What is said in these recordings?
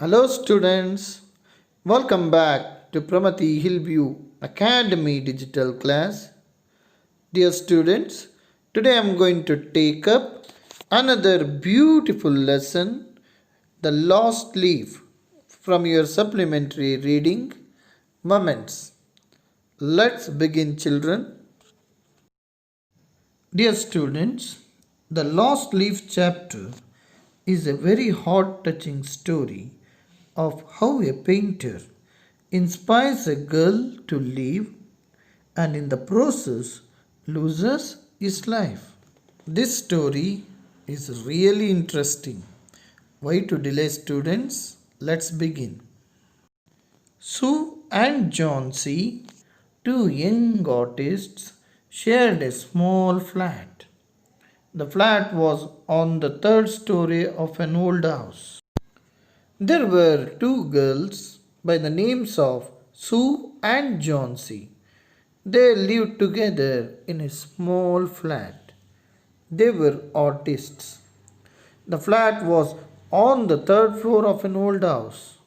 Hello, students. Welcome back to Pramati Hillview Academy Digital Class. Dear students, today I am going to take up another beautiful lesson, The Lost Leaf, from your supplementary reading, Moments. Let's begin, children. Dear students, The Lost Leaf chapter is a very heart touching story of how a painter inspires a girl to live and in the process loses his life. This story is really interesting. Why to delay, students? Let's begin. Sue and John C., two young artists, shared a small flat. The flat was on the third story of an old house. There were two girls by the names of Sue and John C. They lived together in a small flat. They were artists. The flat was on the third floor of an old house.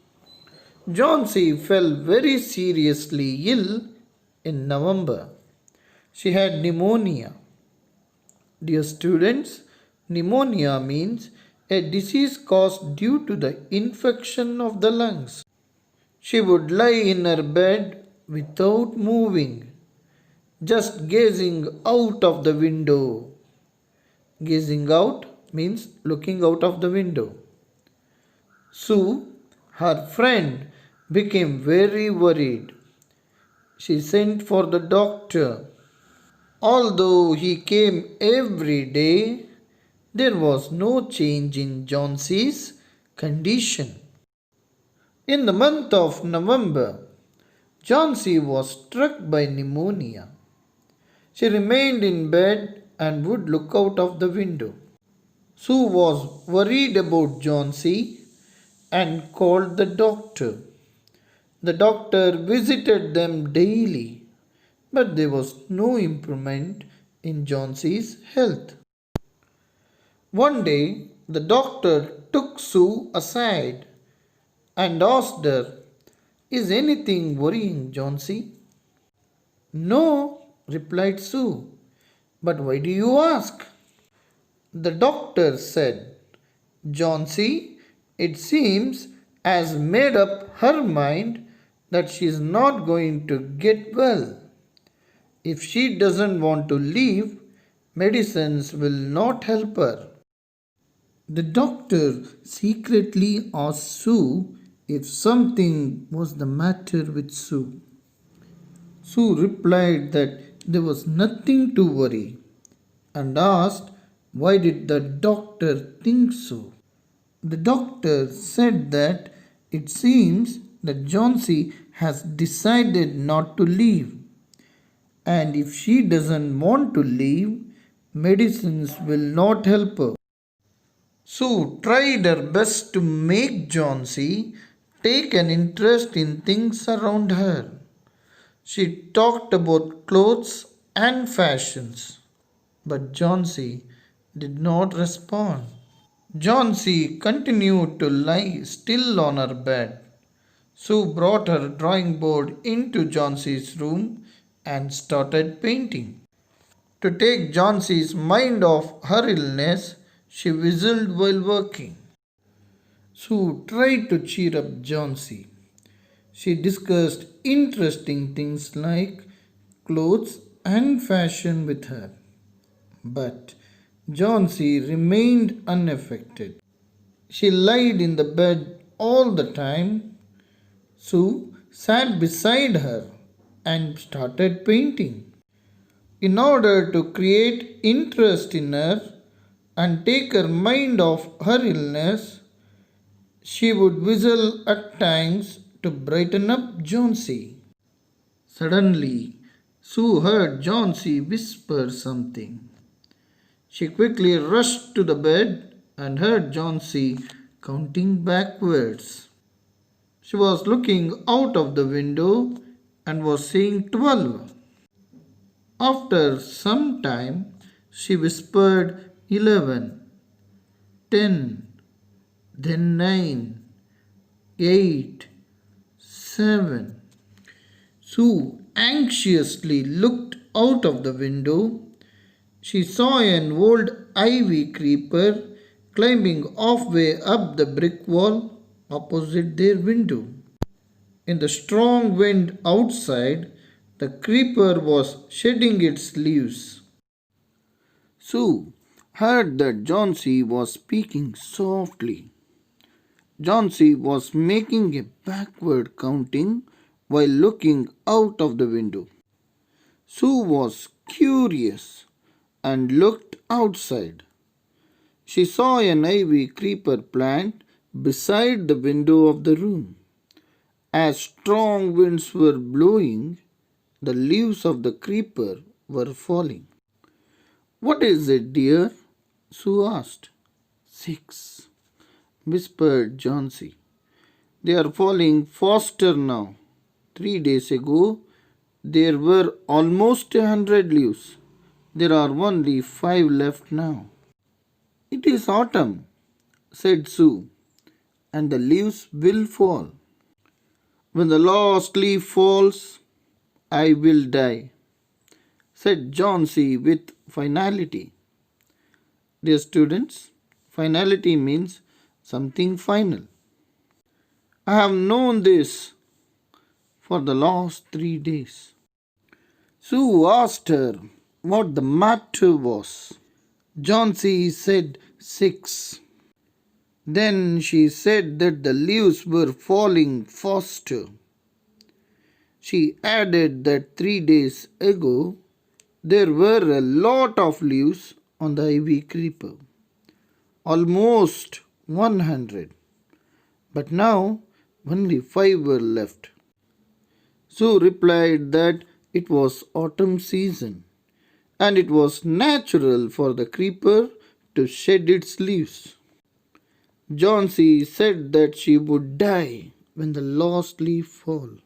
John C. fell very seriously ill in November. She had pneumonia. Dear students, pneumonia means a disease caused due to the infection of the lungs. She would lie in her bed without moving, just gazing out of the window. Gazing out means looking out of the window. Sue, her friend, became very worried. She sent for the doctor. Although he came every day, there was no change in John C.'s condition. In the month of November, John C. was struck by pneumonia. She remained in bed and would look out of the window. Sue was worried about John C. and called the doctor. The doctor visited them daily, but there was no improvement in John C.'s health. One day, the doctor took Sue aside and asked her, "Is anything worrying John C.?" "No," replied Sue. "But why do you ask?" The doctor said, "John C., it seems, has made up her mind that she is not going to get well. If she doesn't want to leave, medicines will not help her." The doctor secretly asked Sue if something was the matter with Sue. Sue replied that there was nothing to worry and asked why did the doctor think so. The doctor said that it seems that John C. has decided not to leave, and if she doesn't want to leave, medicines will not help her. Sue tried her best to make John C. take an interest in things around her. She talked about clothes and fashions, but John C. did not respond. John C. continued to lie still on her bed. Sue brought her drawing board into John C.'s room and started painting. To take John C.'s mind off her illness, she whistled while working. Sue tried to cheer up John C. She discussed interesting things like clothes and fashion with her. But John C. remained unaffected. She lied in the bed all the time. Sue sat beside her and started painting. In order to create interest in her and take her mind off her illness, she would whistle at times to brighten up John C. Suddenly, Sue heard John C. whisper something. She quickly rushed to the bed and heard John C. counting backwards. She was looking out of the window and was seeing 12. After some time, she whispered 11, 10, then 9, 8, 7. Sue anxiously looked out of the window. She saw an old ivy creeper climbing halfway up the brick wall opposite their window. In the strong wind outside, the creeper was shedding its leaves. Sue heard that Johnsy was speaking softly. Johnsy was making a backward counting while looking out of the window. Sue was curious and looked outside. She saw an ivy creeper plant beside the window of the room. As strong winds were blowing, the leaves of the creeper were falling. What is it, dear? Sue asked. 6, whispered Johnsy. They are falling faster now. 3 days ago, there were almost 100 leaves. There are only 5 left now. It is autumn, said Sue, and the leaves will fall. When the last leaf falls, I will die, said Johnsy with finality. Dear students, finality means something final. I have known this for the last 3 days. Sue asked her what the matter was. Johnsy said 6. Then she said that the leaves were falling faster. She added that 3 days ago there were a lot of leaves on the ivy creeper, almost 100, but now only 5 were left. Sue replied that it was autumn season and it was natural for the creeper to shed its leaves. Johnsy said that she would die when the last leaf fell.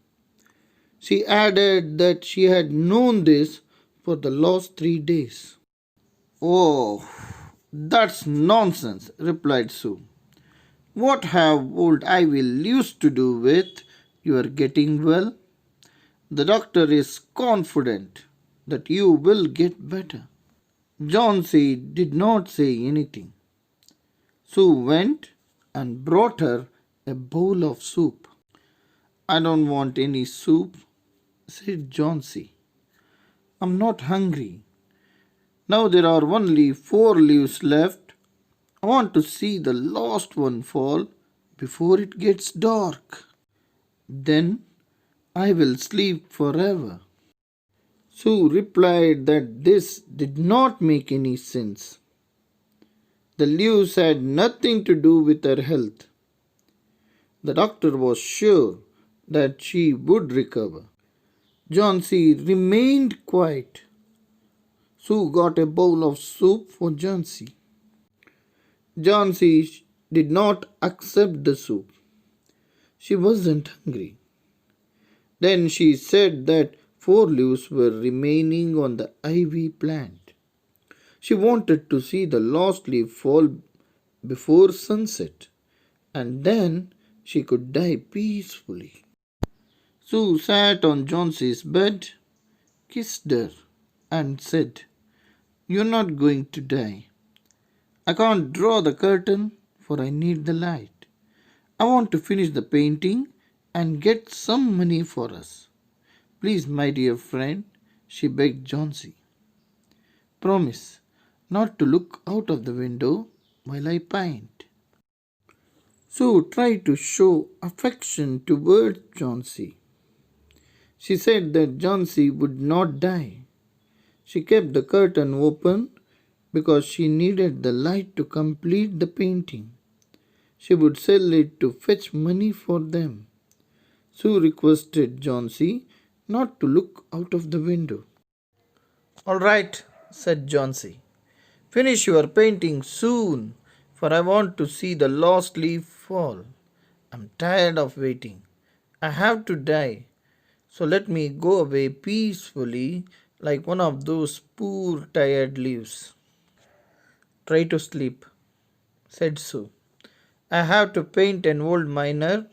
She added that she had known this for the last 3 days. Oh, that's nonsense, replied Sue. What have old ivy leaves to do with your getting well? The doctor is confident that you will get better. Johnsy did not say anything. Sue went and brought her a bowl of soup. I don't want any soup, said Johnsy. I'm not hungry. Now there are only 4 leaves left. I want to see the last one fall before it gets dark. Then I will sleep forever. Sue replied that this did not make any sense. The leaves had nothing to do with her health. The doctor was sure that she would recover. Johnsy remained quiet. Sue got a bowl of soup for Johnsy. Johnsy did not accept the soup. She wasn't hungry. Then she said that 4 leaves were remaining on the ivy plant. She wanted to see the last leaf fall before sunset, and then she could die peacefully. Sue sat on Johnsy's bed, kissed her, and said, You're not going to die. I can't draw the curtain, for I need the light. I want to finish the painting and get some money for us. Please, my dear friend, she begged Johnsy. Promise not to look out of the window while I paint. Sue tried to show affection towards Johnsy. She said that Johnsy would not die. She kept the curtain open because she needed the light to complete the painting. She would sell it to fetch money for them. Sue requested Johnsy not to look out of the window. All right, said Johnsy. Finish your painting soon, for I want to see the last leaf fall. I'm tired of waiting. I have to die, so let me go away peacefully like one of those poor tired leaves. Try to sleep, said Sue. I have to paint an old miner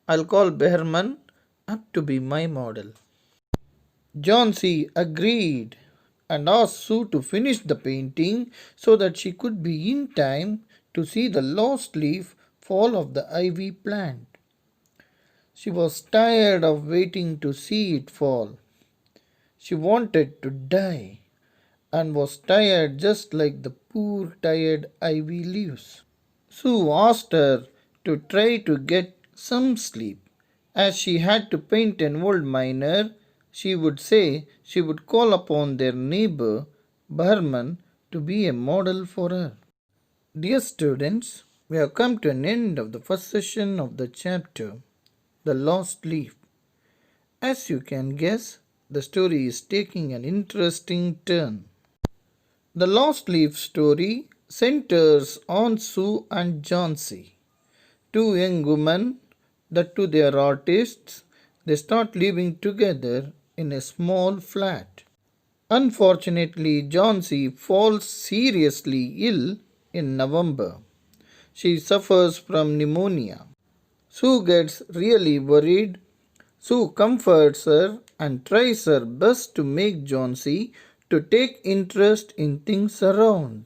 I'll call Behrman up to be my model. John C. agreed and asked Sue to finish the painting so that she could be in time to see the lost leaf fall off the ivy plant. She was tired of waiting to see it fall. She wanted to die and was tired just like the poor tired ivy leaves. Sue asked her to try to get some sleep. As she had to paint an old miner, she would say she would call upon their neighbor Berman to be a model for her. Dear students, we have come to an end of the first session of the chapter, The Lost Leaf. As you can guess, the story is taking an interesting turn. The Lost Leaf story centers on Sue and Johnsy, two young women that to their artists, they start living together in a small flat. Unfortunately, Johnsy falls seriously ill in November. She suffers from pneumonia. Sue gets really worried. Sue comforts her and tries her best to make Johnsy to take interest in things around.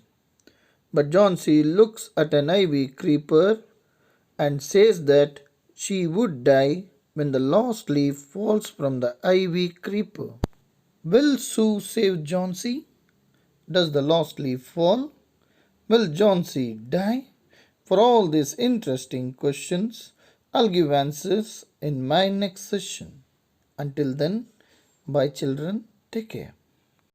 But Johnsy looks at an ivy creeper and says that she would die when the lost leaf falls from the ivy creeper. Will Sue save Johnsy? Does the lost leaf fall? Will Johnsy die? For all these interesting questions, I'll give answers in my next session. Until then, bye children, take care.